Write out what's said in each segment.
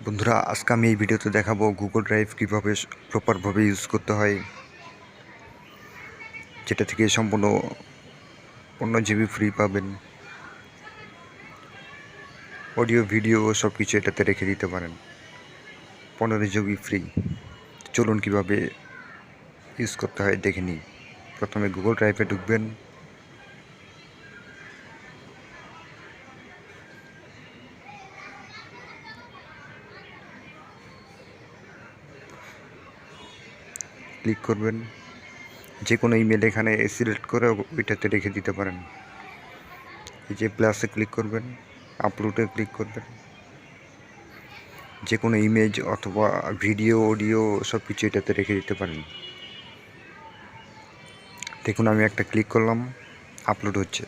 বন্ধুরা, আজকে আমি এই ভিডিওতে দেখাবো গুগল ড্রাইভ কীভাবে প্রপারভাবে ইউজ করতে হয়, যেটা থেকে সম্পূর্ণ 15 GB ফ্রি পাবেন। অডিও ভিডিও সব কিছু এটাতে রেখে দিতে পারেন, 15 GB ফ্রি। চলুন কীভাবে ইউজ করতে হয় দেখে নিই। প্রথমে গুগল ড্রাইভে ঢুকবেন। ক্লিক করবেন, যে কোনো ইমেল এখানে সিলেক্ট করে ওইটাতে রেখে দিতে পারেন। এই যে প্লাসে ক্লিক করবেন, আপলোডে ক্লিক করবেন, যে কোনো ইমেজ অথবা ভিডিও অডিও সব কিছু এটাতে রেখে দিতে পারেন। দেখুন, আমি একটা ক্লিক করলাম, আপলোড হচ্ছে।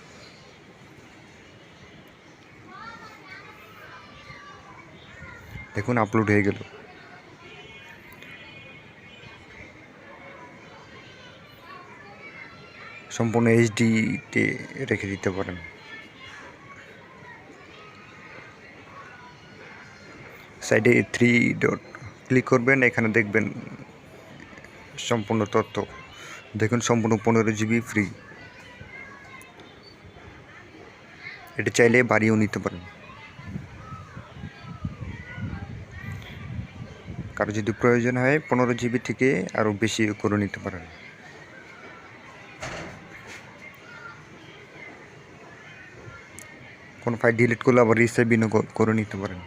দেখুন, আপলোড হয়ে গেল। সম্পূর্ণ এইচডিতে রেখে দিতে পারেন। সাইডে 3 ডট ক্লিক করবেন, এখানে দেখবেন সম্পূর্ণ তথ্য। দেখুন, সম্পূর্ণ 15 GB ফ্রি। এটা চাইলে বাড়িয়েও নিতে পারেন। কারো যদি প্রয়োজন হয় 15 GB থেকে আরও বেশি করে নিতে পারেন। কোনো ফাইল ডিলিট করলে আবার রিসেভিংও করে নিতে পারেন।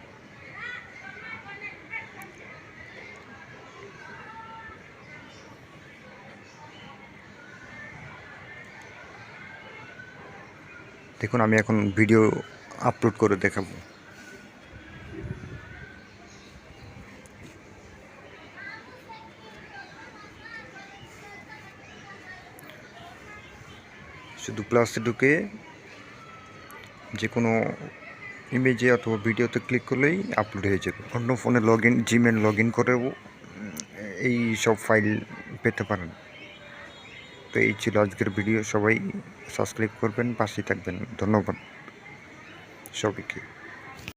দেখুন, আমি এখন ভিডিও আপলোড করে দেখাবো। শুধু প্লাসে ঢুকে যে কোনো ইমেজে অথবা ভিডিওতে ক্লিক করলেই আপলোড হয়ে যাবে। অন্য ফোনে জিমেল লগ ইন করেও এই সব ফাইল পেতে পারেন। তো এই ছিল আজকের ভিডিও। সবাই সাবস্ক্রাইব করবেন, পাশে থাকবেন। ধন্যবাদ সবাইকে।